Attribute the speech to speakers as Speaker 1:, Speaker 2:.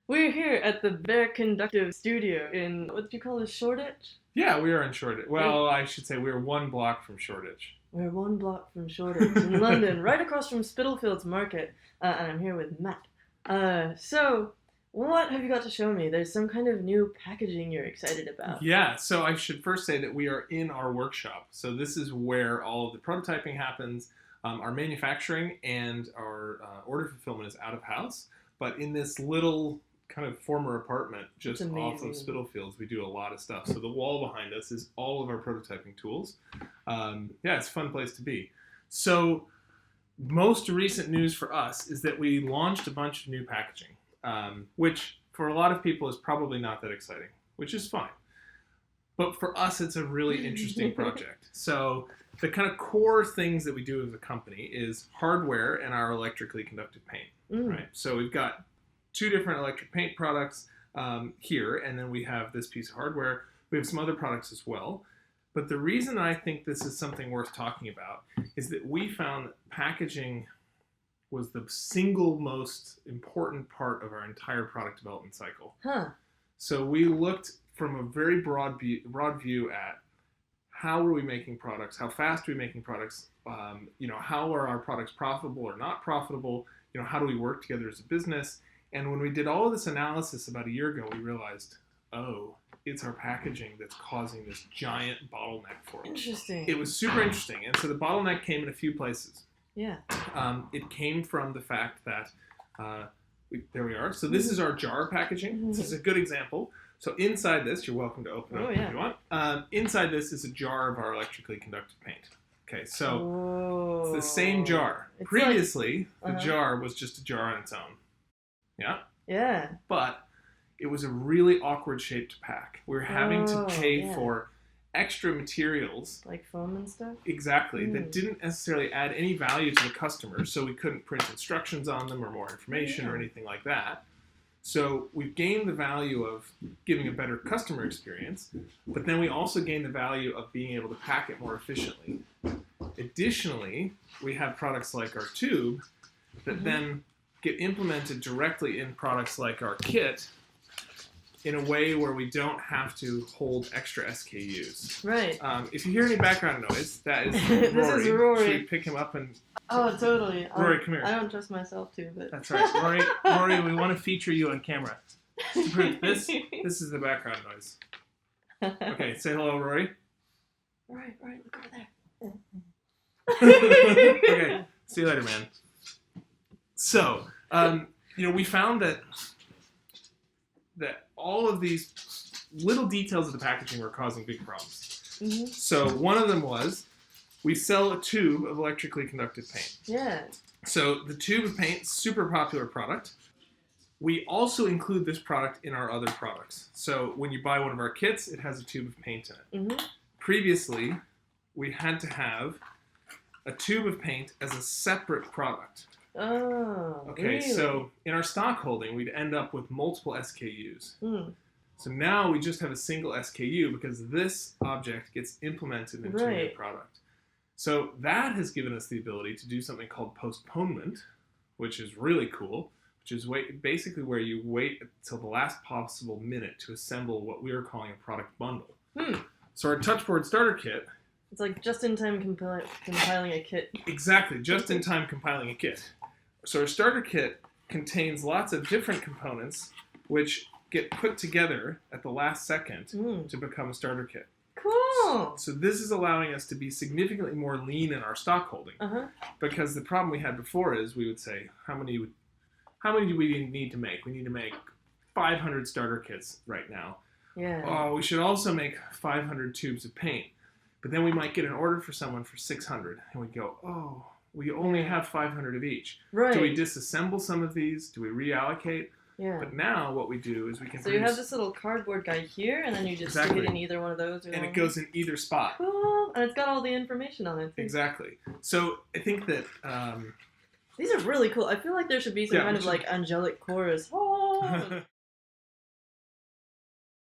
Speaker 1: We're here at the Bare Conductive studio in, what do you call it, Shoreditch?
Speaker 2: Yeah, we are in Shoreditch. Well, I should say we're one block from Shoreditch.
Speaker 1: We're one block from Shoreditch in London, right across from Spitalfields Market, and I'm here with Matt. So, what have you got to show me? There's some kind of new packaging you're excited about.
Speaker 2: Yeah, so I should first say that we are in our workshop. So this is where all of the prototyping happens. Our manufacturing and our order fulfillment is out of house. But in this little kind of former apartment just off of Spitalfields, we do a lot of stuff. So the wall behind us is all of our prototyping tools. Yeah, it's a fun place to be. So most recent news for us is that we launched a bunch of new packaging, which for a lot of people is probably not that exciting, which is fine. But for us, it's a really interesting project. So the kind of core things that we do as a company is hardware and our electrically conductive paint, right? So we've got two different electric paint products here, and then we have this piece of hardware. We have some other products as well. But the reason I think this is something worth talking about is that we found that packaging was the single most important part of our entire product development cycle. So we looked from a very broad view at how are we making products, how fast are we making products, how are our products profitable or not profitable, how do we work together as a business. And when we did all of this analysis about a year ago, we realized, oh, it's our packaging that's causing this giant bottleneck for us.
Speaker 1: Interesting.
Speaker 2: It was super interesting. And so the bottleneck came in a few places.
Speaker 1: Yeah.
Speaker 2: It came from the fact that, there we are. So this is our jar packaging. This is a good example. So inside this, you're welcome to open it up if you want. Inside this is a jar of our electrically conductive paint. Okay, so it's the same jar.
Speaker 1: It's
Speaker 2: Previously, the jar was just a jar on its own. Yeah?
Speaker 1: Yeah.
Speaker 2: But it was a really awkward shape to pack. We were having to pay for extra materials.
Speaker 1: Like foam and stuff?
Speaker 2: Exactly. That didn't necessarily add any value to the customer, so we couldn't print instructions on them or more information or anything like that. So we've gained the value of giving a better customer experience, but then we also gain the value of being able to pack it more efficiently. Additionally, we have products like our tube that then get implemented directly in products like our kit in a way where we don't have to hold extra SKUs.
Speaker 1: Right.
Speaker 2: If you hear any background noise, that is
Speaker 1: Rory. This is Rory.
Speaker 2: Should we pick him up and...
Speaker 1: Oh, totally.
Speaker 2: Rory, come here.
Speaker 1: I don't trust myself too, but...
Speaker 2: That's right. Rory, we want to feature you on camera. This is the background noise. Okay, say hello, Rory.
Speaker 1: Rory, look over there.
Speaker 2: Okay, see you later, man. So, we found that all of these little details of the packaging were causing big problems. So one of them was we sell a tube of electrically conductive paint.
Speaker 1: Yeah.
Speaker 2: So the tube of paint, super popular product. We also include this product in our other products. So when you buy one of our kits, it has a tube of paint in it. Previously, we had to have a tube of paint as a separate product.
Speaker 1: Oh,
Speaker 2: okay,
Speaker 1: really?
Speaker 2: So in our stock holding, we'd end up with multiple SKUs. So now we just have a single SKU because this object gets implemented into a new product. So that has given us the ability to do something called postponement, which is really cool, which is basically where you wait until the last possible minute to assemble what we are calling a product bundle. So our touchboard starter kit...
Speaker 1: It's like just-in-time compiling a kit.
Speaker 2: Exactly, just-in-time compiling a kit. So our starter kit contains lots of different components which get put together at the last second to become a starter kit.
Speaker 1: Cool!
Speaker 2: So this is allowing us to be significantly more lean in our stock holding. Because the problem we had before is we would say, how many do we need to make? We need to make 500 starter kits right now.
Speaker 1: Yeah.
Speaker 2: Oh, we should also make 500 tubes of paint. But then we might get an order for someone for 600, and we go, oh, we only have 500 of each.
Speaker 1: Right.
Speaker 2: Do we disassemble some of these? Do we reallocate?
Speaker 1: Yeah.
Speaker 2: But now what we do is we can
Speaker 1: So you have this little cardboard guy here, and then you just stick it in either one of those.
Speaker 2: And it goes in either spot.
Speaker 1: Cool. And it's got all the information on it.
Speaker 2: Exactly. So I think that...
Speaker 1: these are really cool. I feel like there should be some kind of like angelic chorus. Oh!